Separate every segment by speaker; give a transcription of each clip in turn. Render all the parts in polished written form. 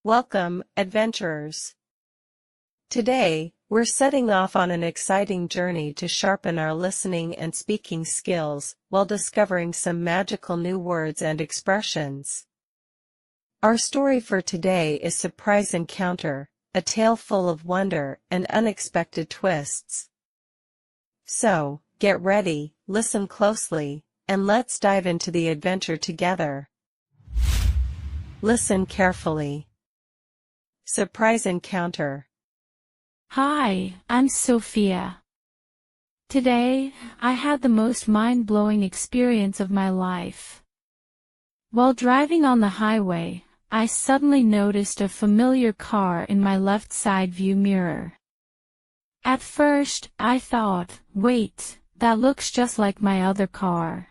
Speaker 1: Welcome, adventurers. Today, we're setting off on an exciting journey to sharpen our listening and speaking skills while discovering some magical new words and expressions. Our story for today is Surprise Encounter, a tale full of wonder and unexpected twists. So, get ready, listen closely, and let's dive into the adventure together. Listen carefully. Surprise encounter.
Speaker 2: Hi, I'm Sophia. Today, I had the most mind-blowing experience of my life. While driving on the highway, I suddenly noticed a familiar car in my left side view mirror. At first, I thought, wait, that looks just like my other car.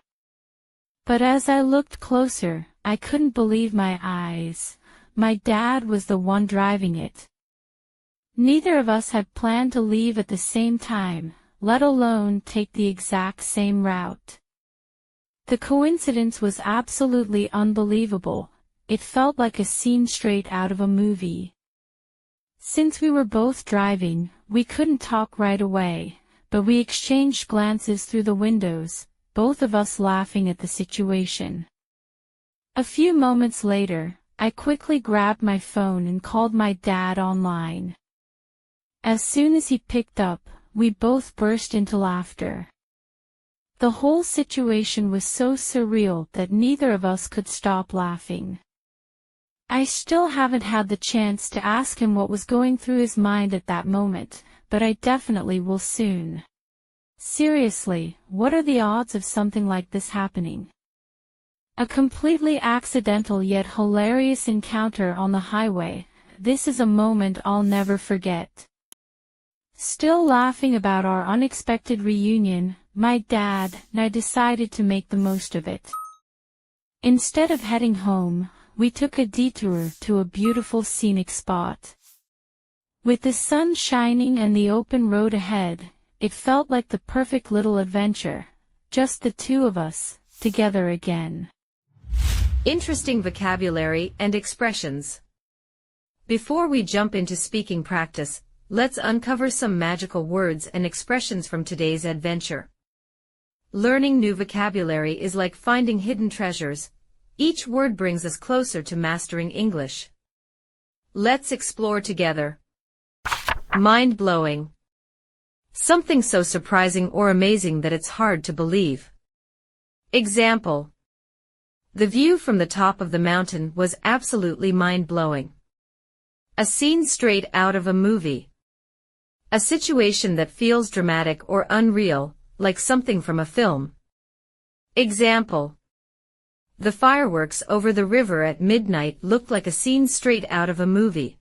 Speaker 2: But as I looked closer, I couldn't believe my eyes. My dad was the one driving it. Neither of us had planned to leave at the same time, let alone take the exact same route. The coincidence was absolutely unbelievable. It felt like a scene straight out of a movie. Since we were both driving, we couldn't talk right away, but we exchanged glances through the windows, both of us laughing at the situation. A few moments later, I quickly grabbed my phone and called my dad online. As soon as he picked up, we both burst into laughter. The whole situation was so surreal that neither of us could stop laughing. I still haven't had the chance to ask him what was going through his mind at that moment, but I definitely will soon. Seriously, what are the odds of something like this happening? A completely accidental yet hilarious encounter on the highway. This is a moment I'll never forget. Still laughing about our unexpected reunion, my dad and I decided to make the most of it. Instead of heading home, we took a detour to a beautiful scenic spot. With the sun shining and the open road ahead, it felt like the perfect little adventure, just the two of us, together again.
Speaker 3: Interesting vocabulary and expressions. Before we jump into speaking practice, let's uncover some magical words and expressions from today's adventure. Learning new vocabulary is like finding hidden treasures. Each word brings us closer to mastering English. Let's explore together. Mind-blowing. Something so surprising or amazing that it's hard to believe. Example. The view from the top of the mountain was absolutely mind-blowing. A scene straight out of a movie. A situation that feels dramatic or unreal, like something from a film. Example. The fireworks over the river at midnight looked like a scene straight out of a movie.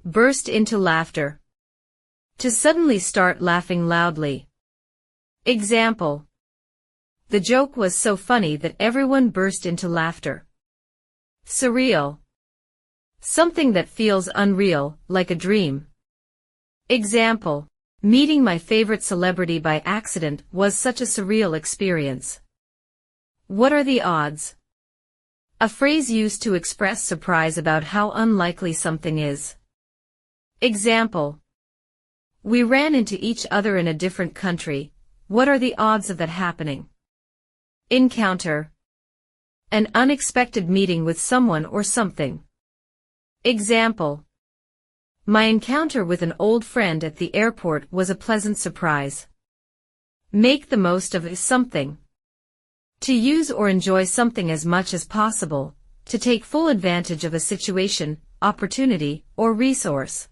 Speaker 3: Burst into laughter. To suddenly start laughing loudly. Example. The joke was so funny that everyone burst into laughter. Surreal. Something that feels unreal, like a dream. Example. Meeting my favorite celebrity by accident was such a surreal experience. What are the odds? A phrase used to express surprise about how unlikely something is. Example. We ran into each other in a different country. What are the odds of that happening? Encounter. An unexpected meeting with someone or something. Example. My encounter with an old friend at the airport was a pleasant surprise. Make the most of something. To use or enjoy something as much as possible, to take full advantage of a situation, opportunity, or resource.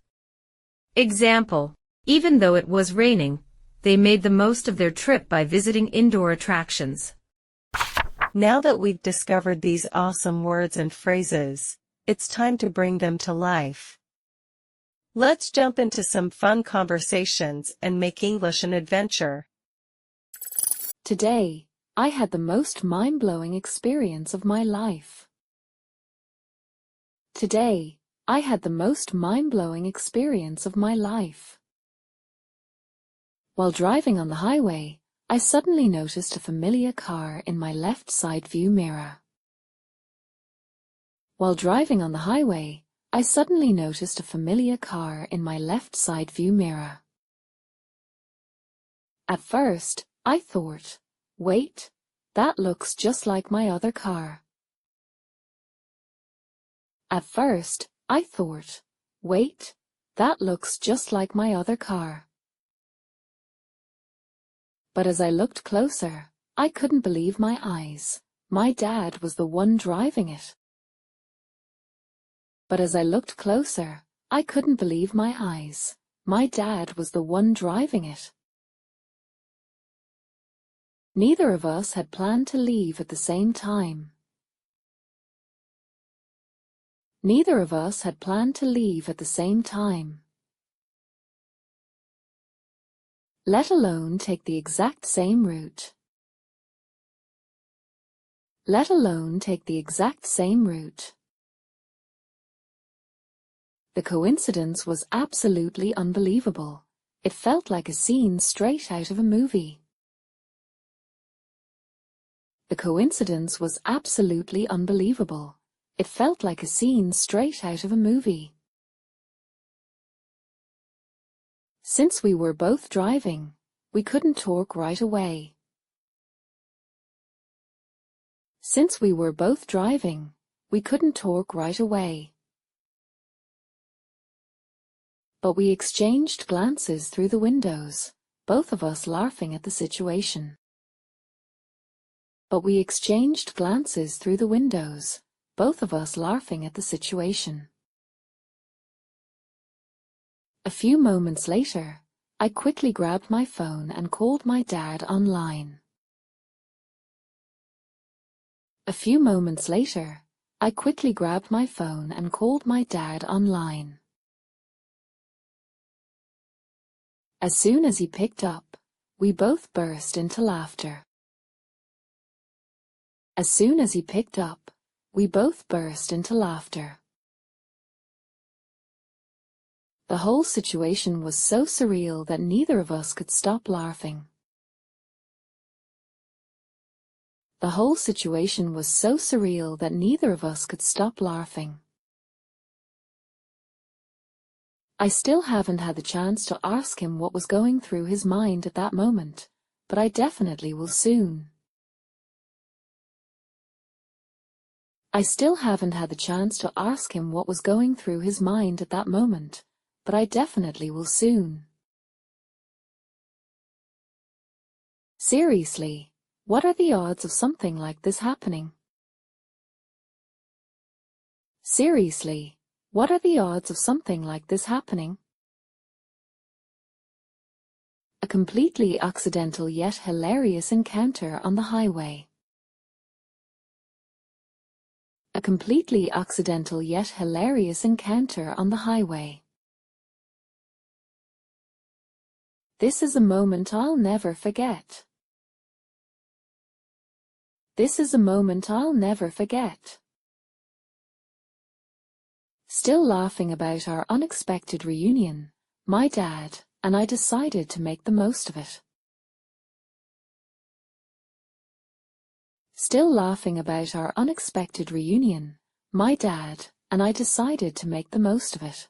Speaker 3: Example. Even though it was raining, they made the most of their trip by visiting indoor attractions.
Speaker 1: Now that we've discovered these awesome words and phrases, it's time to bring them to life. Let's jump into some fun conversations and make English an adventure.
Speaker 4: Today, I had the most mind-blowing experience of my life. Today, I had the most mind-blowing experience of my life. While driving on the highway, I suddenly noticed a familiar car in my left side view mirror. While driving on the highway, I suddenly noticed a familiar car in my left side view mirror. At first, I thought, wait, that looks just like my other car. At first, I thought, wait, that looks just like my other car. But as I looked closer, I couldn't believe my eyes. My dad was the one driving it. But as I looked closer, I couldn't believe my eyes. My dad was the one driving it. Neither of us had planned to leave at the same time. Neither of us had planned to leave at the same time. Let alone take the exact same route. Let alone take the exact same route. The coincidence was absolutely unbelievable. It felt like a scene straight out of a movie. The coincidence was absolutely unbelievable. It felt like a scene straight out of a movie. Since we were both driving, we couldn't talk right away. Since we were both driving, we couldn't talk right away. But we exchanged glances through the windows, both of us laughing at the situation. But we exchanged glances through the windows, both of us laughing at the situation. A few moments later, I quickly grabbed my phone and called my dad online. A few moments later, I quickly grabbed my phone and called my dad online. As soon as he picked up, we both burst into laughter. As soon as he picked up, we both burst into laughter. The whole situation was so surreal that neither of us could stop laughing. The whole situation was so surreal that neither of us could stop laughing. I still haven't had the chance to ask him what was going through his mind at that moment, but I definitely will soon. I still haven't had the chance to ask him what was going through his mind at that moment, but I definitely will soon. Seriously, what are the odds of something like this happening? Seriously, what are the odds of something like this happening? A completely accidental yet hilarious encounter on the highway. A completely accidental yet hilarious encounter on the highway. This is a moment I'll never forget. This is a moment I'll never forget. Still laughing about our unexpected reunion, my dad and I decided to make the most of it. Still laughing about our unexpected reunion, my dad and I decided to make the most of it.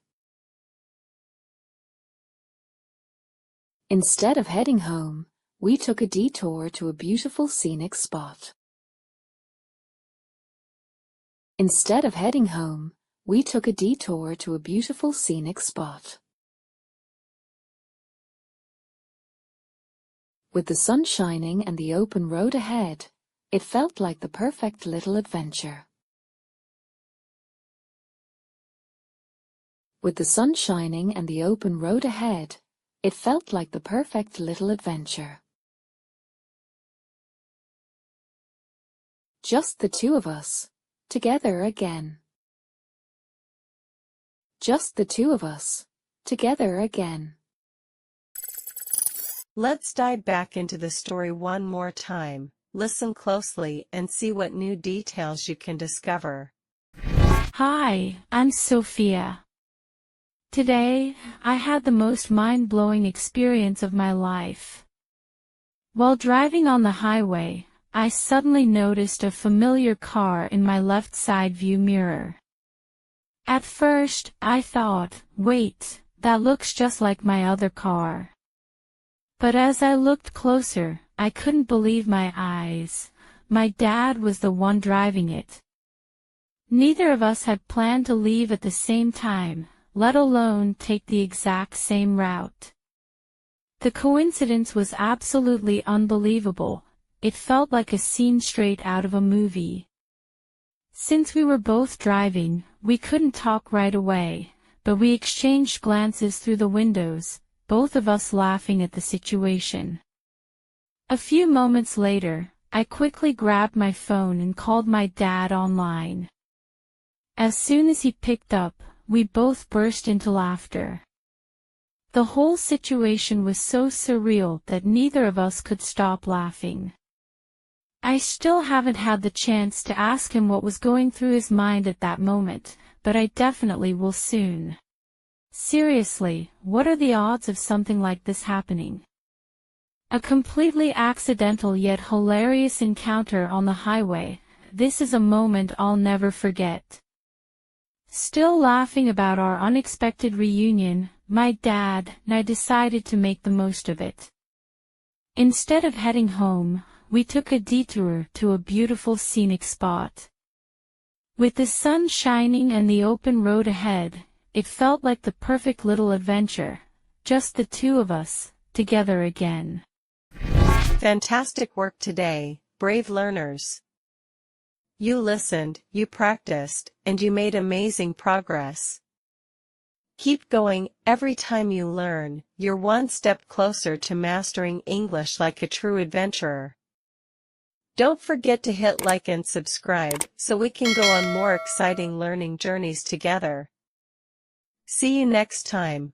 Speaker 4: Instead of heading home, we took a detour to a beautiful scenic spot. Instead of heading home, we took a detour to a beautiful scenic spot. With the sun shining and the open road ahead, it felt like the perfect little adventure. With the sun shining and the open road ahead, it felt like the perfect little adventure. Just the two of us, together again. Just the two of us, together again.
Speaker 1: Let's dive back into the story one more time. Listen closely and see what new details you can discover.
Speaker 2: Hi, I'm Sophia. Today, I had the most mind-blowing experience of my life. While driving on the highway, I suddenly noticed a familiar car in my left side view mirror. At first, I thought, wait, that looks just like my other car. But as I looked closer, I couldn't believe my eyes. My dad was the one driving it. Neither of us had planned to leave at the same time, let alone take the exact same route. The coincidence was absolutely unbelievable. It felt like a scene straight out of a movie. Since we were both driving, we couldn't talk right away, but we exchanged glances through the windows, both of us laughing at the situation. A few moments later, I quickly grabbed my phone and called my dad online. As soon as he picked up, we both burst into laughter. The whole situation was so surreal that neither of us could stop laughing. I still haven't had the chance to ask him what was going through his mind at that moment, but I definitely will soon. Seriously, what are the odds of something like this happening? A completely accidental yet hilarious encounter on the highway. This is a moment I'll never forget. Still laughing about our unexpected reunion, my dad and I decided to make the most of it. Instead of heading home, we took a detour to a beautiful scenic spot. With the sun shining and the open road ahead, it felt like the perfect little adventure, just the two of us, together again.
Speaker 1: Fantastic work today, brave learners. You listened, you practiced, and you made amazing progress. Keep going. Every time you learn, you're one step closer to mastering English like a true adventurer. Don't forget to hit like and subscribe so we can go on more exciting learning journeys together. See you next time.